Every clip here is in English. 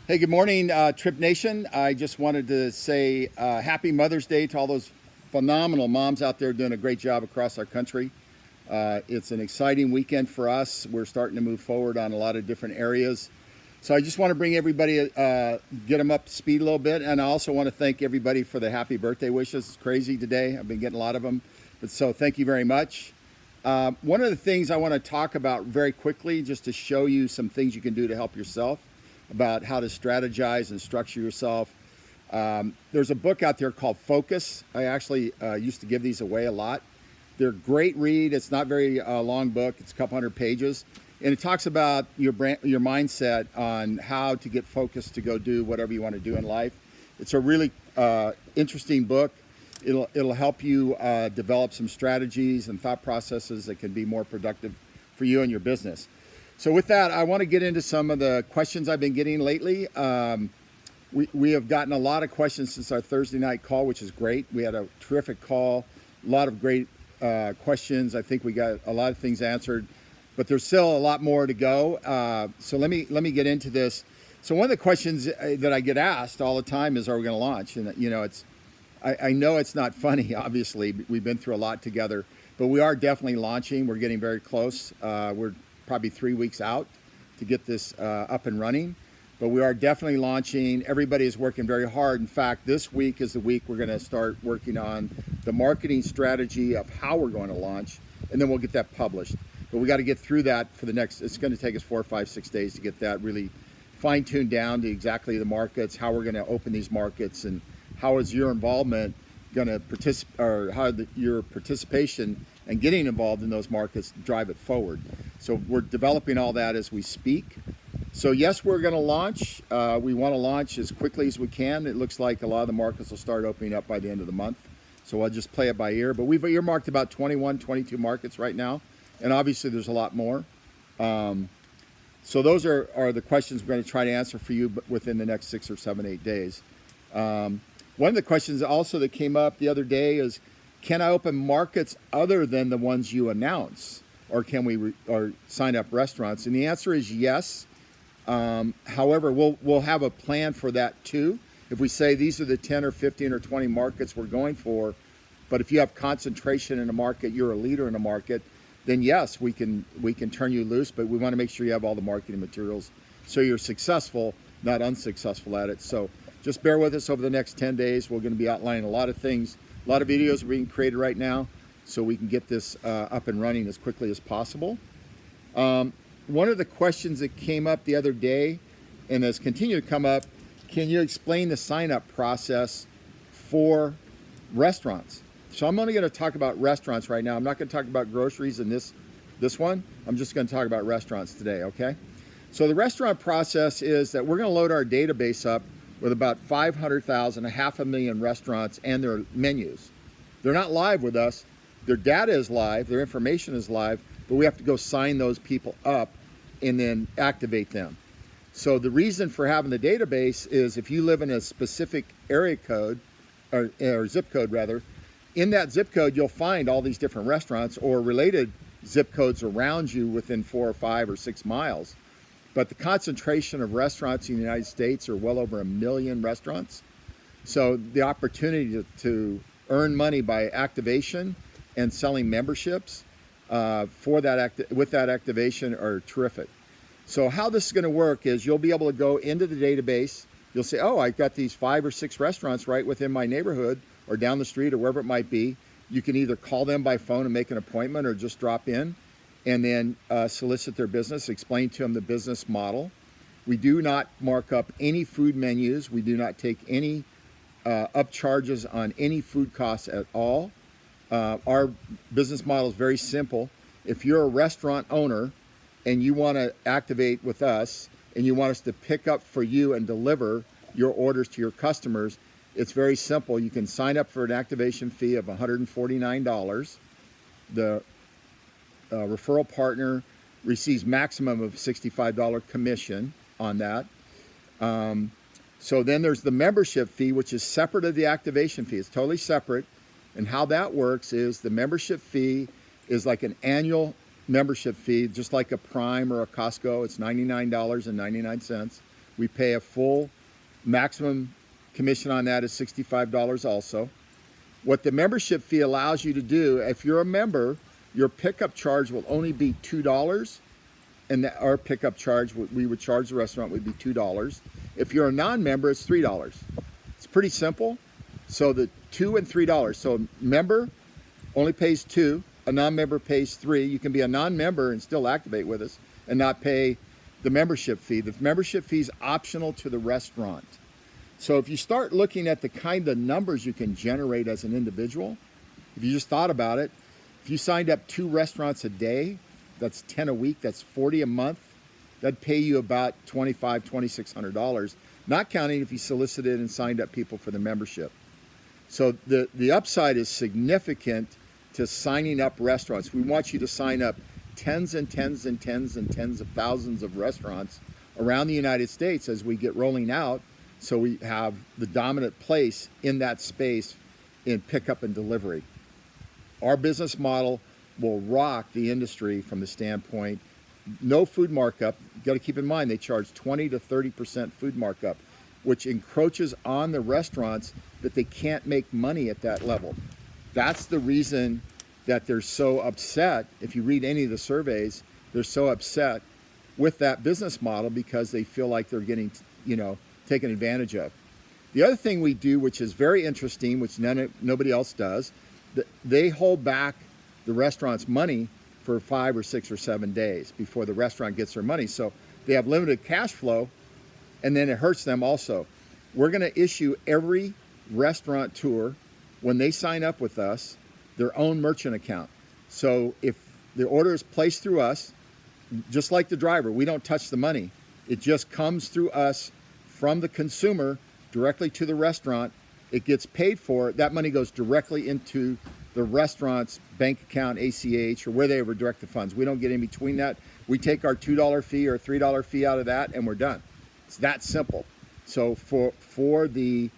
Hey, good morning, Trip Nation. I just wanted to say happy Mother's Day to all those phenomenal moms out there doing a great job across our country. It's an exciting weekend for us. We're starting to move forward on a lot of different areas. So I just want to bring everybody, get them up to speed a little bit. And I also want to thank everybody for the happy birthday wishes. It's crazy today. I've been getting a lot of them. But so thank you very much. One of the things I want to talk about very quickly, just to show you some things you can do to help yourself, about how to strategize and structure yourself. There's a book out there called Focus. I actually used to give these away a lot. They're a great read. It's not very long book. It's a couple hundred pages. And it talks about your mindset on how to get focused to go do whatever you want to do in life. It's a really interesting book. It'll help you develop some strategies and thought processes that can be more productive for you and your business. So with that, I want to get into some of the questions I've been getting lately. We have gotten a lot of questions since our Thursday night call, which is great. We had a terrific call, a lot of great questions. I think we got a lot of things answered, but there's still a lot more to go. So let me get into this. So one of the questions that I get asked all the time is, are we going to launch? And I know it's not funny, obviously. We've been through a lot together, but we are definitely launching. We're getting very close. We're probably 3 weeks out to get this up and running, but we are definitely launching. Everybody is working very hard. In fact, this week is the week we're going to start working on the marketing strategy of how we're going to launch, and then we'll get that published. But we got to get through that for the next, it's going to take us 4, 5, 6 days to get that really fine-tuned down to exactly the markets, how we're going to open these markets, and how is your involvement going to participate, or how your participation and getting involved in those markets drive it forward. So we're developing all that as we speak. So yes, we're going to launch. We want to launch as quickly as we can. It looks like a lot of the markets will start opening up by the end of the month. So I'll just play it by ear. But we've earmarked about 21, 22 markets right now. And obviously there's a lot more. So those are the questions we're going to try to answer for you within the next 6 or 7, 8 days. One of the questions also that came up the other day is, can I open markets other than the ones you announce? Or can we or sign up restaurants? And the answer is yes. However, we'll have a plan for that too. If we say these are the 10 or 15 or 20 markets we're going for, but if you have concentration in a market, you're a leader in a market, then yes, we can turn you loose, but we want to make sure you have all the marketing materials so you're successful, not unsuccessful at it. So just bear with us over the next 10 days. We're going to be outlining a lot of things. A lot of videos are being created right now so we can get this up and running as quickly as possible. One of the questions that came up the other day and has continued to come up, can you explain the sign-up process for restaurants? So I'm only going to talk about restaurants right now. I'm not going to talk about groceries in this one. I'm just going to talk about restaurants today, okay? So the restaurant process is that we're going to load our database up with about 500,000, 500,000 restaurants and their menus. They're not live with us. Their data is live, their information is live, but we have to go sign those people up and then activate them. So the reason for having the database is if you live in a specific area code, or zip code rather, in that zip code you'll find all these different restaurants or related zip codes around you within 4 or 5 or 6 miles. But the concentration of restaurants in the United States are well over 1 million restaurants. So the opportunity to earn money by activation and selling memberships with that activation are terrific. So how this is going to work is you'll be able to go into the database. You'll say, oh, I've got these 5 or 6 restaurants right within my neighborhood or down the street or wherever it might be. You can either call them by phone and make an appointment or just drop in and then solicit their business, explain to them the business model. We do not mark up any food menus. We do not take any upcharges on any food costs at all. Our business model is very simple. If you're a restaurant owner and you want to activate with us and you want us to pick up for you and deliver your orders to your customers, it's very simple. You can sign up for an activation fee of $149. The referral partner receives maximum of $65 commission on that. So then there's the membership fee, which is separate of the activation fee. It's totally separate. And how that works is the membership fee is like an annual membership fee, just like a Prime or a Costco. It's $99.99. We pay a full maximum commission on that is $65 also. What the membership fee allows you to do, if you're a member, your pickup charge will only be $2, and our pickup charge, what we would charge the restaurant, would be $2. If you're a non-member, it's $3. It's pretty simple. So the $2 and $3. So a member only pays $2, a non-member pays $3. You can be a non-member and still activate with us and not pay the membership fee. The membership fee is optional to the restaurant. So if you start looking at the kind of numbers you can generate as an individual, if you just thought about it, if you signed up 2 restaurants a day, that's 10 a week, that's 40 a month, that'd pay you about $2,500, $2,600, not counting if you solicited and signed up people for the membership. So the upside is significant to signing up restaurants. We want you to sign up tens and tens and tens and tens of thousands of restaurants around the United States as we get rolling out, so we have the dominant place in that space in pickup and delivery. Our business model will rock the industry from the standpoint, no food markup. You got to keep in mind they charge 20 to 30% food markup, which encroaches on the restaurants that they can't make money at that level. That's the reason that they're so upset. If you read any of the surveys, they're so upset with that business model because they feel like they're getting, taken advantage of. The other thing we do, which is very interesting, which nobody else does, they hold back the restaurant's money for 5 or 6 or 7 days before the restaurant gets their money. So they have limited cash flow, and then it hurts them also. We're going to issue every restaurateur, when they sign up with us, their own merchant account. So if the order is placed through us, just like the driver, we don't touch the money. It just comes through us from the consumer directly to the restaurant. It gets paid for. That money goes directly into the restaurant's bank account, ACH, or where they ever direct the funds. We don't get in between that. We take our $2 fee or $3 fee out of that, and we're done. It's that simple. So for the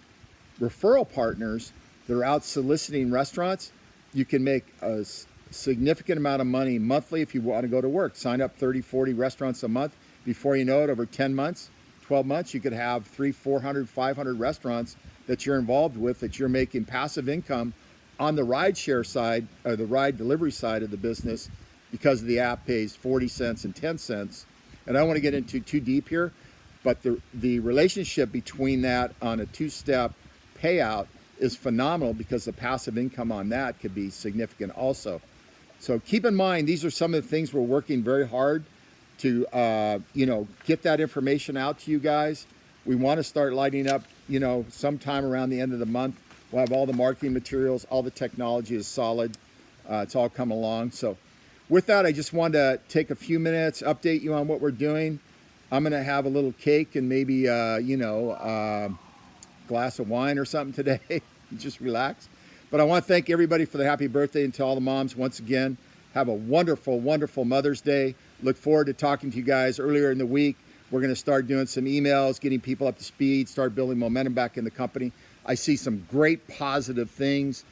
referral partners that are out soliciting restaurants, you can make a significant amount of money monthly if you want to go to work. Sign up 30, 40 restaurants a month. Before you know it, over 10 months, 12 months, you could have 300, 400, 500 restaurants that you're involved with, that you're making passive income on the ride share side or the ride delivery side of the business, because the app pays 40 cents and 10 cents. And I don't want to get into too deep here, but the relationship between that on a 2-step payout is phenomenal, because the passive income on that could be significant also. So keep in mind, these are some of the things we're working very hard to get that information out to you guys. We want to start lighting up, sometime around the end of the month. We'll have all the marketing materials, all the technology is solid. It's all come along. So with that, I just wanted to take a few minutes, update you on what we're doing. I'm going to have a little cake and maybe, glass of wine or something today. Just relax. But I want to thank everybody for the happy birthday, and to all the moms once again. Have a wonderful, wonderful Mother's Day. Look forward to talking to you guys earlier in the week. We're going to start doing some emails, getting people up to speed, start building momentum back in the company. I see some great positive things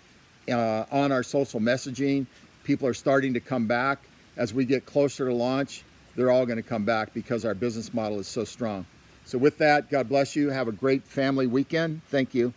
on our social messaging. People are starting to come back. As we get closer to launch, they're all going to come back because our business model is so strong. So with that, God bless you. Have a great family weekend. Thank you.